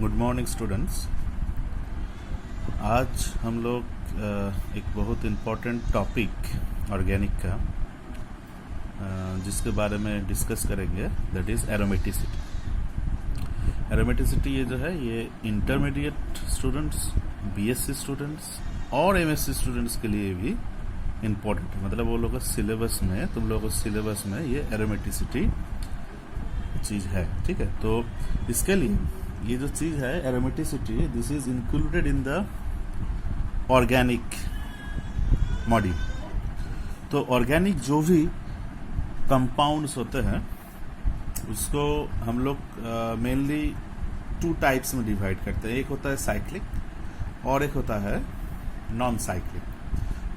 Good morning students. आज हम लोग एक बहुत इम्पोर्टेंट टॉपिक ऑर्गेनिक का जिसके बारे में डिस्कस करेंगे, दैट इज़ एरोमेटिसिटी। एरोमेटिसिटी ये जो है ये इंटरमीडिएट स्टूडेंट्स, बीएससी स्टूडेंट्स और एमएससी स्टूडेंट्स के लिए भी इम्पोर्टेंट है। मतलब वो लोगों का सिलेबस में, तुम लोगों के सिलेबस में ये एरोमेटिसिटी चीज़ है, ठीक है। तो इसके लिए ये जो चीज़ है aromaticity, this is included in the organic module. तो ऑर्गेनिक जो भी कंपाउंड्स होते हैं उसको हम लोग मेनली टू टाइप्स में डिवाइड करते हैं। एक होता है साइक्लिक और एक होता है नॉन साइक्लिक।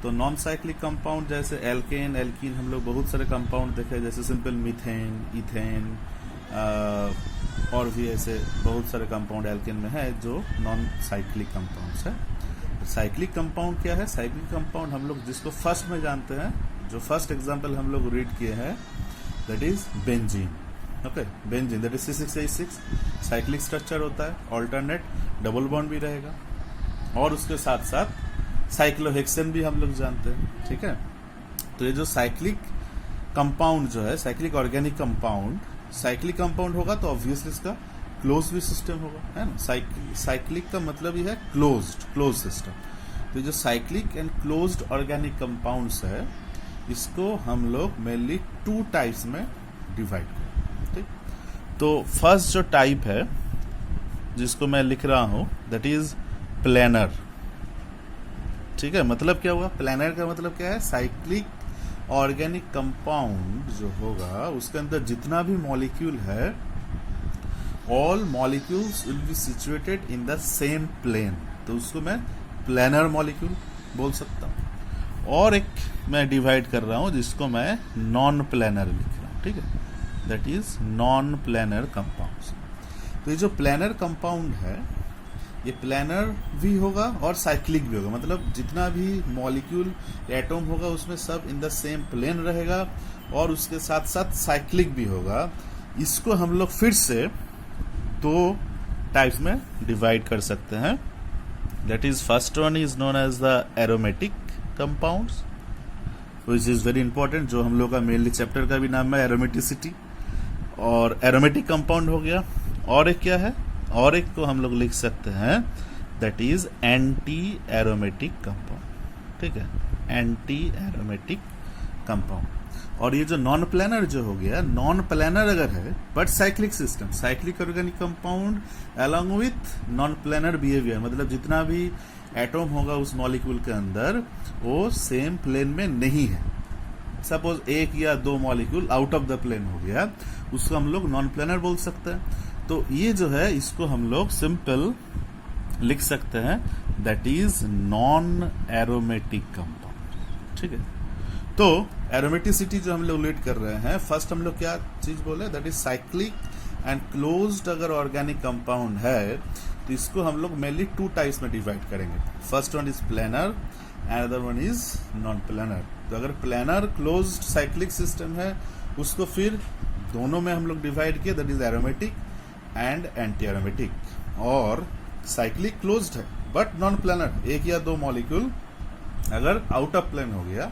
तो नॉन साइक्लिक कंपाउंड जैसे एल्केन, एल्कीन, हम लोग बहुत सारे कंपाउंड देखे, जैसे सिंपल मीथेन, इथेन और भी ऐसे बहुत सारे कंपाउंड एल्केन में है जो नॉन साइक्लिक कंपाउंड्स है। तो साइक्लिक कंपाउंड क्या है? साइक्लिक कंपाउंड हम लोग जिसको फर्स्ट में जानते हैं, जो फर्स्ट एग्जांपल हम लोग रीड किए हैं, that is benzene. Okay, benzene that is C6H6 cyclic structure होता है, ऑल्टरनेट डबल बॉन्ड भी रहेगा और उसके साथ साथ साइक्लोहेक्सेन भी हम लोग जानते हैं, ठीक है। तो ये जो साइक्लिक कंपाउंड जो है, cyclic organic compound, cyclic compound होगा तो ऑब्वियसली इसका क्लोज भी सिस्टम होगा, है ना। साइक्लिक का मतलब ही है क्लोज सिस्टम। तो जो cyclic and closed organic compounds है, इसको हम लोग मेनली टू टाइप्स में डिवाइड करें, ठीक। तो फर्स्ट जो टाइप है जिसको मैं लिख रहा हूं, दैट इज प्लेनर, ठीक है। मतलब क्या हुआ? प्लेनर का मतलब क्या है? साइक्लिक ऑर्गेनिक कंपाउंड जो होगा उसके अंदर जितना भी मॉलिक्यूल है, all molecules will be situated in the same plane. तो उसको मैं प्लेनर मॉलिक्यूल बोल सकता हूँ। और एक मैं डिवाइड कर रहा हूँ जिसको मैं नॉन प्लेनर लिख रहा हूँ, ठीक है। That is non planar compounds. तो ये जो प्लेनर कंपाउंड है, ये प्लेनर भी होगा और साइक्लिक भी होगा। मतलब जितना भी मॉलिक्यूल एटम होगा उसमें सब इन द सेम प्लेन रहेगा और उसके साथ साथ साइक्लिक भी होगा। इसको हम लोग फिर से दो टाइप्स में डिवाइड कर सकते हैं। That is first one is known as the aromatic compounds, which is very important, जो हम लोग का मेनली चैप्टर का भी नाम है एरोमेटिसिटी। और एरोमेटिक कंपाउंड हो गया। और एक क्या है? और एक को हम लोग लिख सकते हैं, that is anti aromatic compound, ठीक है, एंटी एरोमेटिक कंपाउंड। और ये जो नॉन प्लेनर जो हो गया, नॉन प्लेनर अगर है but cyclic system, cyclic organic compound along with non planar behaviour, मतलब जितना भी एटम होगा उस मॉलिक्यूल के अंदर वो सेम प्लेन में नहीं है। सपोज एक या दो molecule out of the plane हो गया, उसको हम लोग नॉन प्लेनर बोल सकते हैं। तो ये जो है इसको हम लोग सिंपल लिख सकते हैं, that is non aromatic compound, ठीक है। तो एरोमेटिसिटी जो हम लोग लीड कर रहे हैं, फर्स्ट हम लोग क्या चीज बोले, that is cyclic and closed अगर ऑर्गेनिक कंपाउंड है तो इसको हम लोग मेनली टू टाइप्स में डिवाइड करेंगे। First one is planar and other one is non planar. तो अगर प्लेनर क्लोज्ड साइक्लिक सिस्टम है उसको फिर दोनों में हम लोग डिवाइड किए, that is aromatic and anti aromatic. और साइक्लिक क्लोज्ड है बट नॉन प्लेनर, एक या दो मॉलिक्यूल अगर आउट ऑफ प्लेन हो गया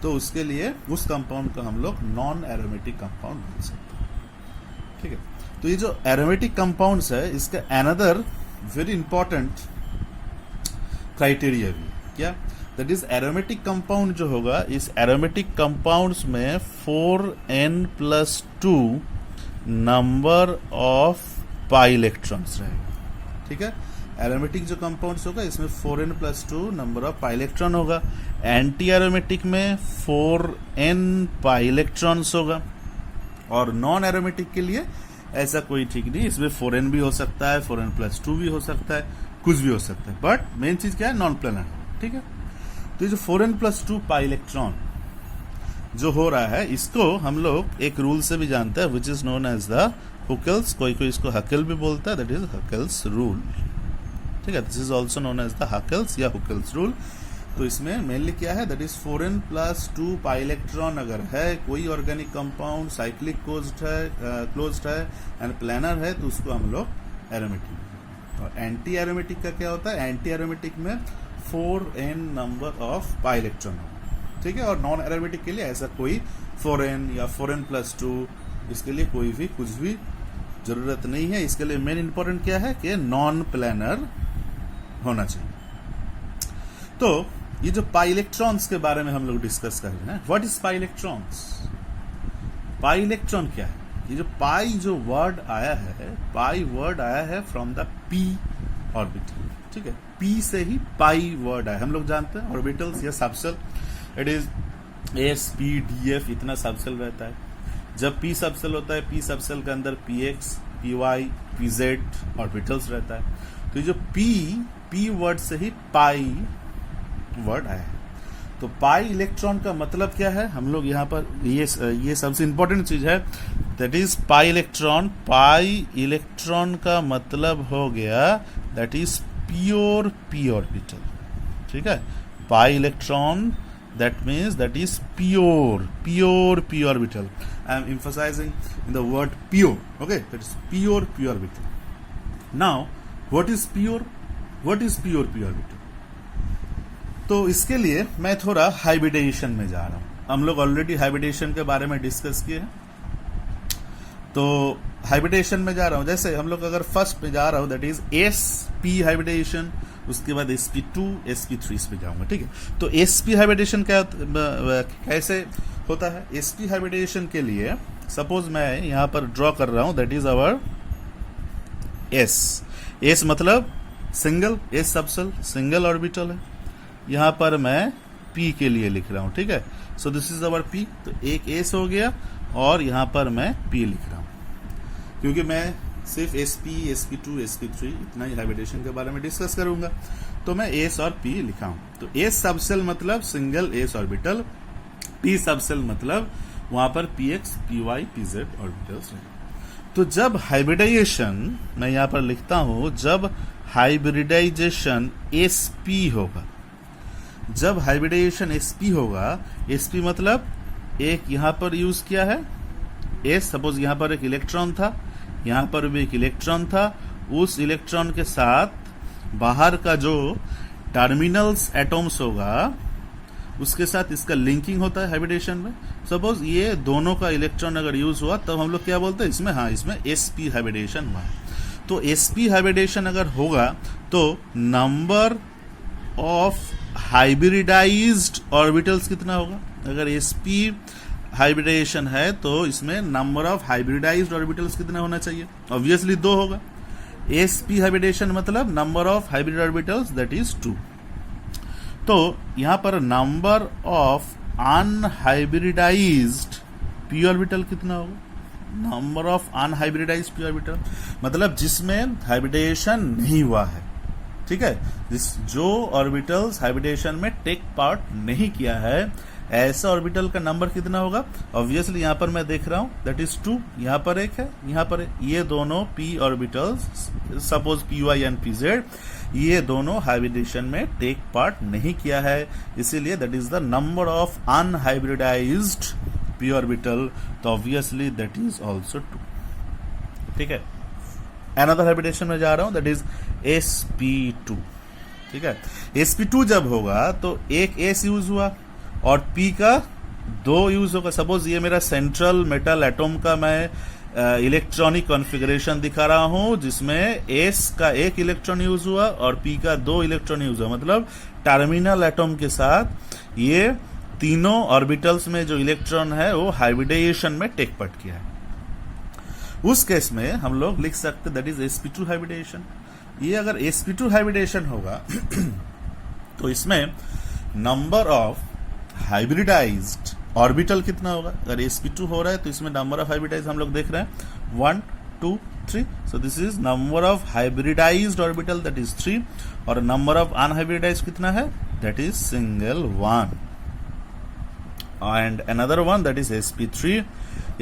तो उसके लिए उस कंपाउंड को हम लोग नॉन एरोमेटिक कंपाउंड बोल सकते हैं, ठीक है। तो ये जो एरोमेटिक कंपाउंड्स है, इसका अनदर वेरी इंपॉर्टेंट क्राइटेरिया भी क्या, दैट इज एरोमेटिक कंपाउंड जो होगा, इस एरोमेटिक कंपाउंड्स में 4n+2 number of pi electrons रहेगा, ठीक है। एरोमेटिक जो कंपाउंड्स होगा इसमें 4n+2 number of pi electron होगा। एंटी एरोमेटिक में 4n पाई इलेक्ट्रॉन्स होगा। और नॉन एरोमेटिक के लिए ऐसा कोई ठीक नहीं, इसमें 4n भी हो सकता है, 4n+2 भी हो सकता है, कुछ भी हो सकता है, बट मेन चीज क्या है, नॉन प्लेनर, ठीक है। तो ये जो 4n+2 पाई इलेक्ट्रॉन जो हो रहा है, इसको हम लोग एक रूल से भी जानते हैं, which is known as the Huckel's, कोई कोई इसको हकेल भी बोलता है, दैट इज हकेल्स रूल, ठीक है। This is also known as the Huckel's या हुकेल्स रूल। तो इसमें मेनली क्या है, that is 4n+2 pi electron अगर है, कोई ऑर्गेनिक कंपाउंड साइक्लिक क्लोज्ड है एंड प्लेनर है, तो उसको हम लोग एरोमेटिक और एंटी एरोमेटिक का क्या होता है, एंटी एरोमेटिक में 4n number of pi electron होगा, ठीक है। और नॉन एरोमेटिक के लिए ऐसा कोई 4n या 4n+2 इसके लिए कोई भी कुछ भी जरूरत नहीं है। इसके लिए मेन इंपॉर्टेंट क्या है कि नॉन प्लानर होना चाहिए। तो ये जो पाई इलेक्ट्रॉन्स के बारे में हम लोग डिस्कस कर रहे हैं, what is pi electrons, pi electron क्या है। ये जो पाई जो वर्ड आया है, पाई वर्ड आया है फ्रॉम द पी ऑर्बिटल, ठीक है। पी से ही पाई वर्ड आया, हम लोग जानते हैं ऑर्बिटल्स या subshell, it is S P D F, इतना सबसेल रहता है। जब पी सबसेल होता है, पी सबसेल के अंदर P X, P Y, P Z orbitals रहता है। तो ये जो पी वर्ड से ही पाई वर्ड आया है। तो पाई इलेक्ट्रॉन का मतलब क्या है, हम लोग यहाँ पर ये सबसे इंपॉर्टेंट चीज है, that is pi electron. Pi electron का मतलब हो गया that is pure P orbital, ठीक है। Pi electron that means that is pure p orbital. I am emphasizing in the word pure, okay, that is pure p orbital. Now what is pure p orbital? तो इसके लिए मैं थोड़ा hybridisation में जा रहा हूं। हम लोग ऑलरेडी हाइब्रिडेशन के बारे में डिस्कस किए हैं, तो हाइब्रिडेशन में जा रहा हूं। जैसे हम लोग अगर फर्स्ट पे जा रहा हूं, दैट इज sp हाइब्रिडेशन, उसके बाद sp2 sp3 पे जाऊंगा, ठीक है। तो sp हाइब्रिडेशन कैसे होता है। sp हाइब्रिडेशन के लिए सपोज मैं यहां पर ड्रॉ कर रहा हूं, दैट इज आवर s मतलब single, s subshell single orbital है। यहां पर मैं p के लिए लिख रहा हूं, ठीक है। So this is our p, तो एक s हो गया और यहां पर मैं p लिख रहा हूं, क्योंकि मैं सिर्फ sp, sp2, sp3 इतना ही हाइब्रिडेशन के बारे में डिस्कस करूंगा, तो मैं s और p लिखा हूं। तो s सबसेल मतलब single s orbital, p subshell मतलब वहां पर px, py, pz ऑर्बिटल्स हैं। तो जब हाइब्रिडाइजेशन मैं यहां पर लिखता हूं, जब हाइब्रिडाइजेशन sp होगा, जब हाइब्रिडाइजेशन sp होगा, sp मतलब एक यहां पर यूज किया है s, सपोज यहां पर एक इलेक्ट्रॉन था, यहां पर भी एक इलेक्ट्रॉन था, उस इलेक्ट्रॉन के साथ बाहर का जो टर्मिनल्स एटॉम्स होगा उसके साथ इसका लिंकिंग होता है हाइब्रिडेशन में। सपोज ये दोनों का इलेक्ट्रॉन अगर यूज हुआ तब हम लोग क्या बोलते हैं इसमें, हाँ, इसमें sp हाइब्रिडेशन हुआ। तो sp हाइब्रिडेशन अगर होगा तो नंबर ऑफ हाइब्रिडाइज्ड ऑर्बिटल्स कितना होगा। अगर sp हाइब्रिडाइजेशन है तो इसमें नंबर ऑफ हाइब्रिडाइज्ड ऑर्बिटल्स कितना होना चाहिए, ऑब्वियसली 2 होगा। sp हाइब्रिडेशन मतलब number of hybrid orbitals that is 2। तो यहां पर number of unhybridised p orbital कितना होगा, number of unhybridised p orbital मतलब जिसमें हाइब्रिडाइजेशन नहीं हुआ है, ठीक है। जो ऑर्बिटल्स हाइब्रिडेशन में टेक पार्ट नहीं किया है, ऐसा ऑर्बिटल का नंबर कितना होगा। ऑब्वियसली यहां पर मैं देख रहा हूं दैट इज 2, यहां पर एक है, यहां पर ये दोनों p orbitals, suppose py and pz, ये दोनों हाइब्रिडेशन में टेक पार्ट नहीं किया है, इसीलिए that is the number of unhybridised p orbital. तो ऑब्वियसली दैट इज आल्सो 2, ठीक है। अनदर हाइब्रिडेशन में जा रहा हूं, दैट इज sp2, ठीक है। sp2 जब होगा तो एक s यूज हुआ और p का 2 यूज होगा। सपोज ये मेरा सेंट्रल मेटल एटॉम का मैं इलेक्ट्रॉनिक कॉन्फ़िगरेशन दिखा रहा हूं, जिसमें s का 1 इलेक्ट्रॉन यूज हुआ और p का 2 इलेक्ट्रॉन यूज हुआ, मतलब टर्मिनल एटॉम के साथ ये तीनों ऑर्बिटल्स में जो इलेक्ट्रॉन है वो हाइब्रिडाइजेशन में टेक पार्ट किया है। उस केस में हम लोग लिख सकते दैट इज sp2 हाइब्रिडेशन। ये अगर sp2 हाइब्रिडेशन होगा तो इसमें नंबर ऑफ हाइब्रिडाइज्ड ऑर्बिटल कितना होगा। अगर sp2 हो रहा है तो इसमें नंबर ऑफ हाइब्रिडाइज्ड हम लोग देख रहे हैं 1 2 3, सो this is number of hybridised orbital that is 3, और नंबर ऑफ अनहाइब्रिडाइज्ड कितना है, that is single 1, and another one that is sp3।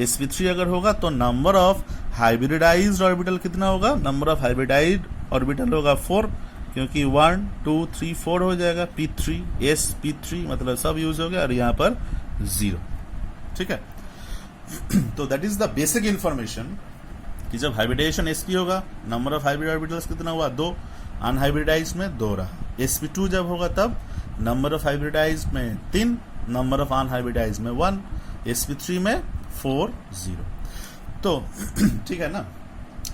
sp3 अगर होगा तो नंबर ऑफ हाइब्रिडाइज्ड ऑर्बिटल कितना होगा, नंबर ऑफ हाइब्रिडाइज्ड ऑर्बिटल होगा 4, क्योंकि 1 2 3 4 हो जाएगा, p3 sp3 मतलब सब यूज हो गया, और यहां पर 0, ठीक है। तो that is the basic information कि जब हाइब्रिडाइजेशन sp होगा, नंबर ऑफ हाइब्रिड ऑर्बिटल्स कितना हुआ, 2, अनहाइब्रिडाइज में 2 रहा। sp2 जब होगा तब नंबर ऑफ हाइब्रिडाइज में 3, नंबर ऑफ अनहाइब्रिडाइज में 1, sp3 में 4, 0। तो ठीक है ना।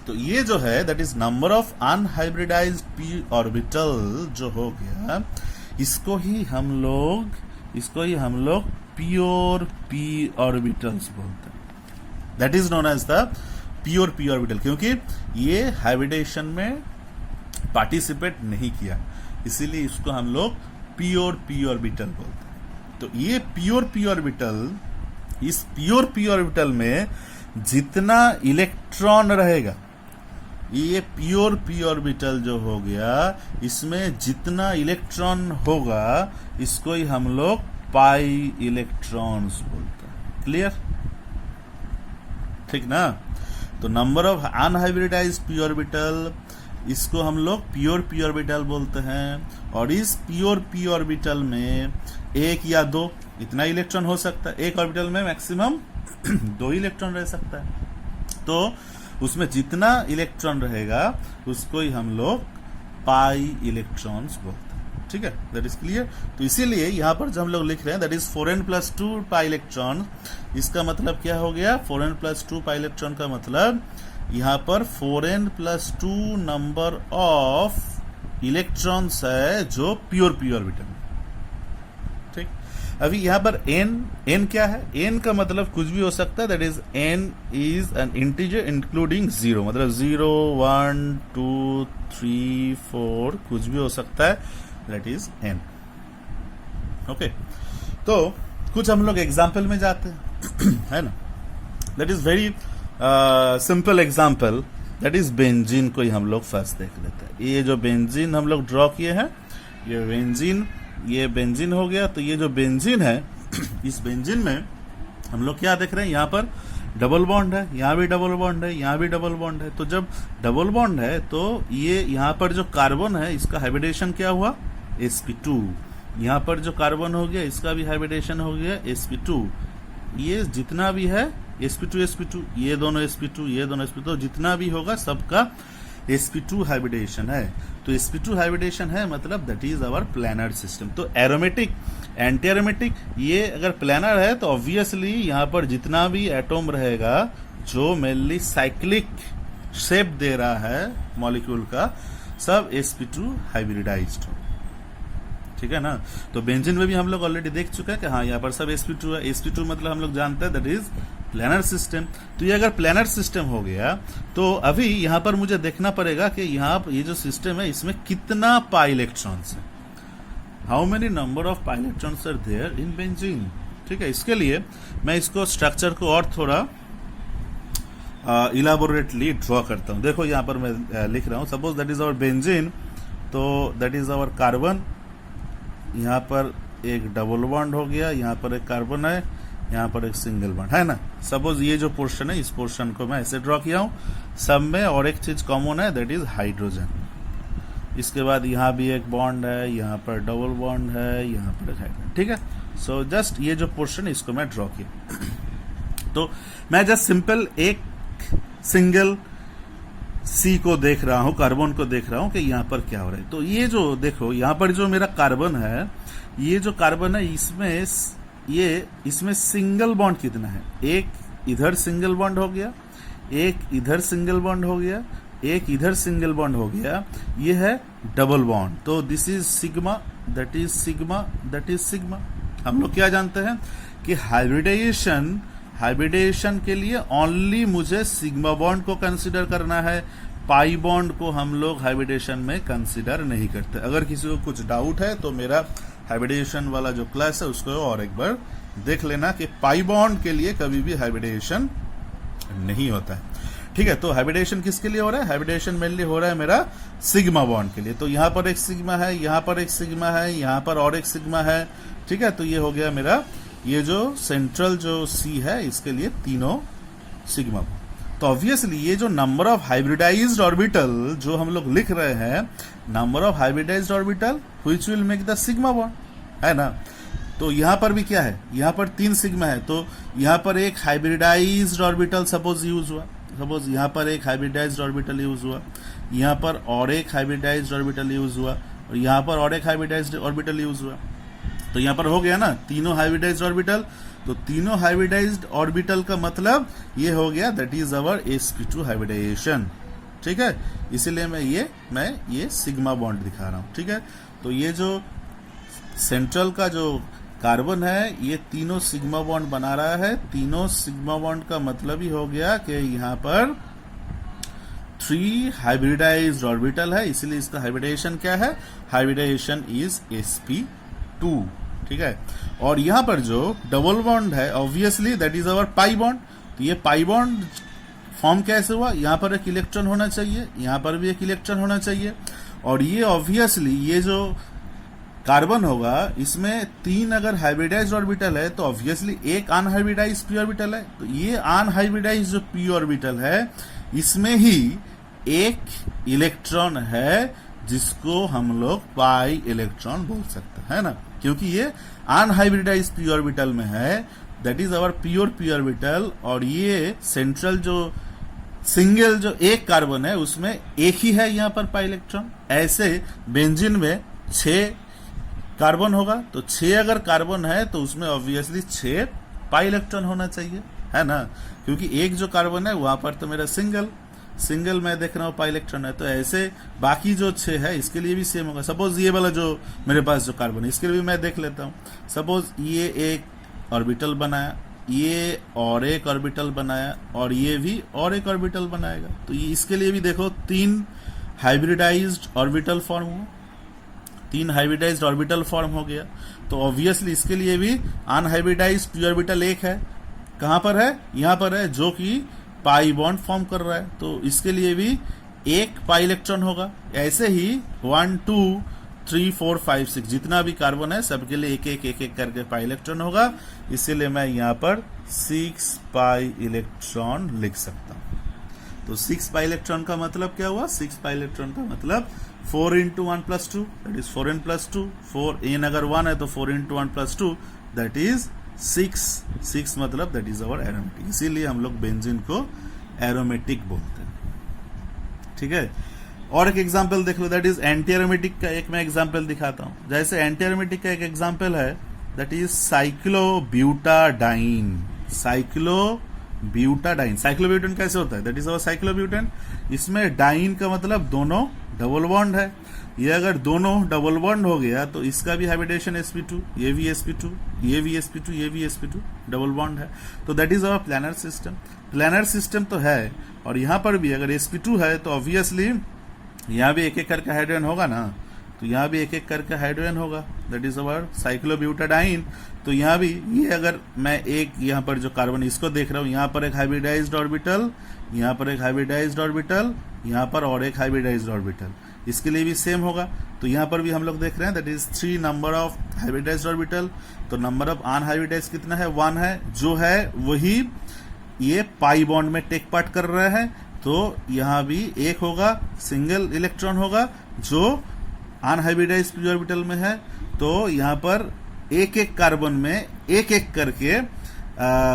तो ये जो है that is number of unhybridised p orbital जो हो गया, इसको ही हम लोग प्योर p ऑर्बिटल्स बोलते हैं। That is known as the pure p orbital, क्योंकि ये हाइब्रिडेशन में पार्टिसिपेट नहीं किया, इसीलिए इसको हम लोग प्योर p ऑर्बिटल बोलते हैं। तो ये प्योर p ऑर्बिटल, इस प्योर p ऑर्बिटल में जितना इलेक्ट्रॉन रहेगा, ये प्योर p ऑर्बिटल जो हो गया, इसमें जितना इलेक्ट्रॉन होगा इसको ही हम लोग पाई इलेक्ट्रॉन्स बोलते हैं। क्लियर? ठीक ना। तो number of unhybridised p orbital, इसको हम लोग प्योर p ऑर्बिटल बोलते हैं। और इस प्योर p ऑर्बिटल में 1 या 2 इतना इलेक्ट्रॉन हो सकता है। एक ऑर्बिटल में मैक्सिमम 2 इलेक्ट्रॉन रह सकता है। तो उसमें जितना इलेक्ट्रॉन रहेगा उसको ही हम लोग पाई इलेक्ट्रॉन्स बोलते हैं। ठीक है, दैट इज क्लियर। तो इसीलिए यहां पर जो हम लोग लिख रहे हैं that is 4n+2 pi electron, इसका मतलब क्या हो गया, 4n+2 पाई इलेक्ट्रॉन का मतलब यहां पर 4n+2 नंबर ऑफ इलेक्ट्रॉन्स है जो प्योर p ऑर्बिटल में। ठीक, अभी यहां पर n क्या है, n का मतलब कुछ भी हो सकता है, that is n is an integer including 0, मतलब 0, 1, 2, 3, 4 कुछ भी हो सकता है, दैट इज n। ओके, तो कुछ हम लोग एग्जाम्पल में जाते हैं है ना। That is very simple example, that is benzene को ही हम लोग फर्स्ट देख लेते हैं। ये जो बेंजीन हम लोग ड्रॉ किए हैं, ये बेंजीन हो गया। तो ये जो बेंजीन है, इस बेंजीन में हम लोग क्या देख रहे हैं, यहाँ पर डबल बॉन्ड है, यहाँ भी डबल बॉन्ड है, यहाँ भी डबल बॉन्ड है। तो जब डबल बॉन्ड है तो ये यहाँ पर जो कार्बन है इसका हाइब्रिडेशन क्या हुआ, sp2। यहाँ पर जो कार्बन हो गया इसका भी हाइब्रिडेशन हो गया sp2। ये जितना भी है sp2, ये दोनों sp2, ये दोनों sp2, जितना भी होगा सबका sp2 हाइब्रिडेशन है। तो sp2 हाइब्रिडेशन है मतलब that is our planar system. तो एरोमेटिक, एंटी एरोमेटिक, ये अगर प्लानर है तो ऑब्वियसली यहाँ पर जितना भी एटॉम रहेगा जो मेनली साइक्लिक शेप दे रहा है मॉलिक्यूल का, सब sp2 हाइब्रिडाइज्ड हो। ठीक है ना। तो बेंजीन में भी हम लोग ऑलरेडी देख चुके हैं कि हाँ यहाँ पर सब sp2 है। sp2 मतलब हम लोग जानते हैं दैट इज प्लानर सिस्टम। तो ये अगर प्लानर सिस्टम हो गया तो अभी यहाँ पर मुझे देखना पड़ेगा कि यहाँ ये जो सिस्टम है इसमें कितना पाई इलेक्ट्रॉन्स है, how many number of pi electrons are there in benzene. ठीक है, इसके लिए मैं इसको स्ट्रक्चर को और थोड़ा इलाबोरेटली ड्रॉ करता हूँ। देखो यहाँ पर मैं लिख रहा हूँ, suppose that is our benzene, तो दैट इज आवर कार्बन, यहाँ पर एक डबल बॉन्ड हो गया, यहाँ पर एक कार्बन है, यहाँ पर एक सिंगल बॉन्ड है ना। सपोज ये जो पोर्शन है इस पोर्शन को मैं ऐसे ड्रॉ किया हूँ, सब में और एक चीज कॉमन है दैट इज हाइड्रोजन। इसके बाद यहाँ भी एक बॉन्ड है, यहाँ पर डबल बॉन्ड है, यहाँ पर एक हाइड्रोजन। ठीक है, सो जस्ट ये जो पोर्शन है इसको मैं ड्रॉ किया। तो मैं जस्ट सिंपल एक सिंगल सी को देख रहा हूं, कार्बन को देख रहा हूं कि यहाँ पर क्या हो रहा है। तो ये जो देखो यहाँ पर जो मेरा कार्बन है, ये जो कार्बन है इसमें सिंगल बॉन्ड कितना है, एक इधर सिंगल बॉन्ड हो गया, एक इधर सिंगल बॉन्ड हो गया, एक इधर सिंगल बॉन्ड हो गया, ये है डबल बॉन्ड। तो this is sigma, that is sigma, that is sigma. हम लोग क्या जानते हैं कि हाइब्रिडेशन के लिए ओनली मुझे सिग्मा बॉन्ड को कंसीडर करना है, पाई बॉन्ड को हम लोग हाइब्रिडेशन में कंसीडर नहीं करते। अगर किसी को कुछ डाउट है तो मेरा हाइब्रिडेशन वाला जो क्लास है उसको और एक बार देख लेना कि पाई बॉन्ड के लिए कभी भी हाइब्रिडेशन नहीं होता है। ठीक है, तो हाइब्रिडेशन किसके लिए हो रहा है, हाइब्रिडेशन मेनली हो रहा है मेरा सिग्मा बॉन्ड के लिए। तो यहाँ पर एक सिग्मा है, यहाँ पर एक सिग्मा है, यहाँ पर और एक सिग्मा है। ठीक है, तो ये हो गया मेरा ये जो सेंट्रल जो सी है इसके लिए तीनों सिग्मा। तो ऑब्वियसली ये जो नंबर ऑफ हाइब्रिडाइज्ड ऑर्बिटल जो हम लोग लिख रहे हैं, number of hybridised orbital which will make the sigma bond, है ना। तो यहाँ पर भी क्या है, यहाँ पर 3 सिग्मा है, तो यहाँ पर एक हाइब्रिडाइज्ड ऑर्बिटल सपोज यूज हुआ, सपोज यहाँ पर एक हाइब्रिडाइज्ड ऑर्बिटल यूज हुआ, यहाँ पर और एक हाइब्रिडाइज्ड ऑर्बिटल यूज हुआ, और यहाँ पर और एक हाइब्रिडाइज्ड ऑर्बिटल यूज हुआ, तो यहाँ पर हो गया ना तीनों हाइब्रिडाइज्ड ऑर्बिटल। तो तीनों हाइब्रिडाइज्ड ऑर्बिटल का मतलब ये हो गया, that is our sp2 hybridisation. ठीक है, इसीलिए मैं ये सिग्मा बॉन्ड दिखा रहा हूँ। ठीक है, तो ये जो सेंट्रल का जो कार्बन है ये तीनों सिग्मा बॉन्ड बना रहा है। तीनों सिग्मा बॉन्ड का मतलब ही हो गया कि यहाँ पर 3 हाइब्रिडाइज्ड ऑर्बिटल है, इसलिए इसका हाइब्रिडाइजेशन क्या है, हाइब्रिडाइजेशन इज sp2। ठीक है, और यहाँ पर जो डबल बॉन्ड है obviously that is our pi bond. तो ये पाई बॉन्ड फॉर्म कैसे हुआ, यहाँ पर एक इलेक्ट्रॉन होना चाहिए, यहाँ पर भी एक इलेक्ट्रॉन होना चाहिए, और ये ऑब्वियसली ये जो कार्बन होगा इसमें 3 अगर हाइब्रिडाइज्ड ऑर्बिटल है तो ऑब्वियसली एक अनहाइब्रिडाइज्ड पी ऑर्बिटल है। तो ये अनहाइब्रिडाइज्ड जो पी ऑर्बिटल है इसमें ही एक इलेक्ट्रॉन है जिसको हम लोग पाई इलेक्ट्रॉन बोल सकते हैं ना, क्योंकि ये अनहाइब्रिडाइज्ड पी ऑर्बिटल में है, that is our pure P orbital. और ये सेंट्रल जो सिंगल जो एक कार्बन है उसमें एक ही है यहाँ पर पाई इलेक्ट्रॉन। ऐसे बेंजीन में 6 कार्बन होगा, तो 6 अगर कार्बन है तो उसमें ऑब्वियसली 6 पाई इलेक्ट्रॉन होना चाहिए, है ना, क्योंकि एक जो कार्बन है वहां पर तो मेरा सिंगल मैं देख रहा हूँ पाई इलेक्ट्रॉन है। तो ऐसे बाकी जो 6 है इसके लिए भी सेम होगा। सपोज ये वाला जो मेरे पास जो कार्बन है इसके लिए भी मैं देख लेता हूँ। सपोज ये एक ऑर्बिटल बनाया, ये और एक ऑर्बिटल बनाया, और ये भी और एक ऑर्बिटल बनाएगा। तो ये इसके लिए भी देखो 3 हाइब्रिडाइज्ड ऑर्बिटल फॉर्म हुआ, 3 हाइब्रिडाइज्ड ऑर्बिटल फॉर्म हो गया। तो ऑब्वियसली इसके लिए भी अनहाइब्रिडाइज्ड पी ऑर्बिटल एक है, कहां पर है, यहां पर है, जो कि पाई बॉन्ड फॉर्म कर रहा है। तो इसके लिए भी एक पाई इलेक्ट्रॉन होगा। ऐसे ही 1 2 3 4 5 6 जितना भी कार्बन है सबके लिए एक एक करके पाई इलेक्ट्रॉन होगा, इसीलिए मैं यहाँ पर 6 पाई इलेक्ट्रॉन लिख सकता हूँ। तो 6 पाई इलेक्ट्रॉन का मतलब क्या हुआ, 6 पाई इलेक्ट्रॉन का मतलब 4 into 1 plus 2 that is 4n plus 2, 4n अगर 1 है तो 4 into 1 plus 2 that is 6 मतलब that is our aromatic। इसीलिए हम लोग बेंजीन को एरोमेटिक बोलते हैं। ठीक है, और एक एग्जांपल देख लो, दैट इज एंटी एरोमेटिक का एक मैं एग्जांपल दिखाता हूं। जैसे एंटी एरोमेटिक का एक एग्जांपल है दैट इज साइक्लोब्यूटाडाइन। साइक्लोब्यूटेन कैसे होता है, दैट इज अवर साइक्लोब्यूटेन। इसमें डाइन का मतलब दोनों डबल बॉन्ड है। ये अगर दोनों डबल बॉन्ड हो गया तो इसका भी हाइब्रिडेशन sp2, ये भी sp2, ये भी sp2, ये भी sp2 डबल बॉन्ड है। तो that is our planar system. Planar system तो है, और यहाँ पर भी अगर sp2 है तो ऑब्वियसली यहाँ भी एक करके हाइड्रोजन होगा ना, तो यहाँ भी एक करके हाइड्रोजन होगा, दैट इज अवर साइक्लोब्यूटाडाइन। तो यहाँ भी ये अगर मैं एक यहाँ पर जो कार्बन इसको देख रहा हूँ, यहाँ पर एक हाइब्रिडाइज्ड ऑर्बिटल, यहाँ पर एक हाइब्रिडाइज्ड ऑर्बिटल, यहाँ पर और एक हाइब्रिडाइज्ड ऑर्बिटल, इसके लिए भी सेम होगा। तो यहाँ पर भी हम लोग देख रहे हैं that is 3 number of hybridised orbital. तो नंबर ऑफ अनहाइब्रिडाइज्ड कितना है, 1 है, जो है वही ये पाई बॉन्ड में टेक पार्ट कर रहा है। तो यहाँ भी एक होगा, सिंगल इलेक्ट्रॉन होगा जो अनहाइब्रिडाइज्ड पी ऑर्बिटल में है। तो यहाँ पर एक कार्बन में एक करके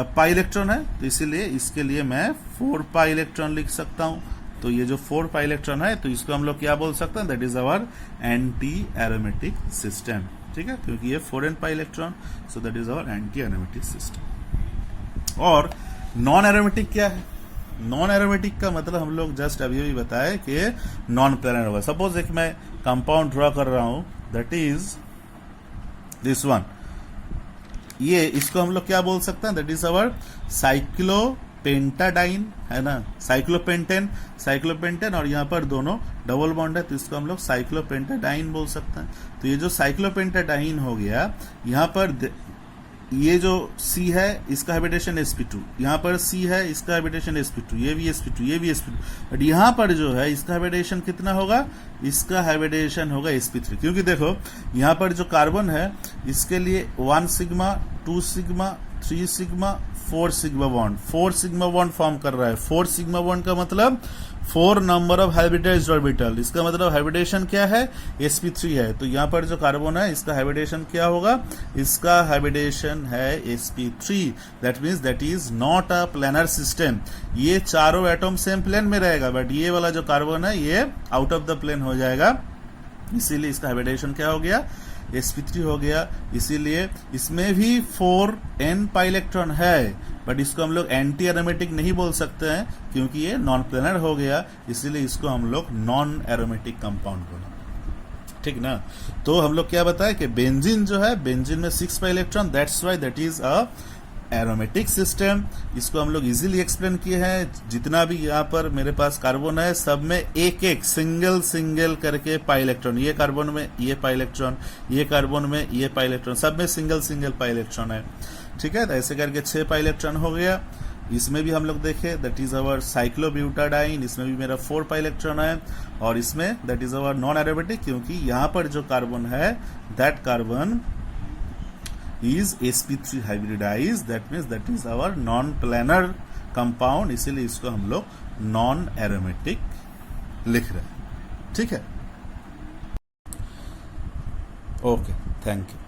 पाई इलेक्ट्रॉन है, तो इसीलिए इसके लिए मैं 4 पाई इलेक्ट्रॉन लिख सकता हूं। तो ये जो 4 पाई इलेक्ट्रॉन है तो इसको हम लोग क्या बोल सकते हैं, that is our anti aromatic system. ठीक है, क्योंकि ये 4n pi electron, so that is our anti aromatic system. और नॉन एरोमेटिक क्या है, नॉन एरोमेटिक का मतलब हम लोग जस्ट अभी बताए कि नॉन प्लानर होगा। सपोज एक मैं कंपाउंड ड्रॉ कर रहा हूं, दैट इज दिस वन, ये इसको हम लोग क्या बोल सकते हैं, दैट इज अवर साइक्लोपेंटाडाइन, है ना, साइक्लोपेंटेन और यहाँ पर दोनों डबल बॉन्ड है, तो इसको हम लोग साइक्लोपेंटाडाइन बोल सकते हैं। तो ये जो साइक्लोपेंटाडाइन हो गया, यहाँ पर ये जो C है इसका हाइब्रिडेशन sp2, यहाँ पर C है इसका हाइब्रिडेशन sp2, ये भी sp2, ये भी sp2, बट यहाँ पर जो है इसका हाइब्रिडेशन कितना होगा, इसका हाइब्रिडेशन होगा sp3। क्योंकि देखो यहाँ पर जो कार्बन है इसके लिए 1 sigma 2 sigma 3 sigma 4 sigma bond, 4 sigma bond form कर रहा है। 4 सिग्मा बॉन्ड का मतलब 4 नंबर ऑफ हाइब्रिडाइज्ड ऑर्बिटल, इसका मतलब हाइब्रिडेशन क्या है, sp3 है। तो यहाँ पर जो कार्बन है इसका हाइब्रिडेशन क्या होगा, इसका हाइब्रिडेशन है sp3। That means that is not a planar system. ये चारों एटम सेम प्लेन में रहेगा, बट ये वाला जो कार्बन है ये आउट ऑफ द प्लेन हो जाएगा, इसीलिए इसका हाइब्रिडेशन क्या हो गया, sp3 हो गया। इसीलिए इसमें भी 4n पाई इलेक्ट्रॉन है, बट इसको हम लोग एंटी एरोमेटिक नहीं बोल सकते हैं क्योंकि ये नॉन प्लेनर हो गया, इसीलिए इसको हम लोग नॉन एरोमेटिक कंपाउंड बोले, ठीक ना। तो हम लोग क्या बताए कि बेंजीन जो है, बेंजीन में 6 pi electron, that's why that is a aromatic system. इसको हम लोग इजीली एक्सप्लेन किए हैं। जितना भी यहाँ पर मेरे पास कार्बन है सब में एक एक सिंगल सिंगल करके पाई इलेक्ट्रॉन, ये कार्बन में ये पाई इलेक्ट्रॉन, ये कार्बन में ये पाई इलेक्ट्रॉन, सब में सिंगल सिंगल पाई इलेक्ट्रॉन है, ठीक है। तो ऐसे करके 6 पाई इलेक्ट्रॉन हो गया। इसमें भी हम लोग देखे दैट इज अवर साइक्लोब्यूटाडाइन, इसमें भी मेरा 4 पाई इलेक्ट्रॉन है, और इसमें that is our non aromatic क्योंकि यहाँ पर जो कार्बन है that carbon is sp3 hybridized, that means that is our non-planar compound, इसीलिए इसको हम लोग नॉन एरोमेटिक लिख रहे हैं, ठीक है। Okay, thank you.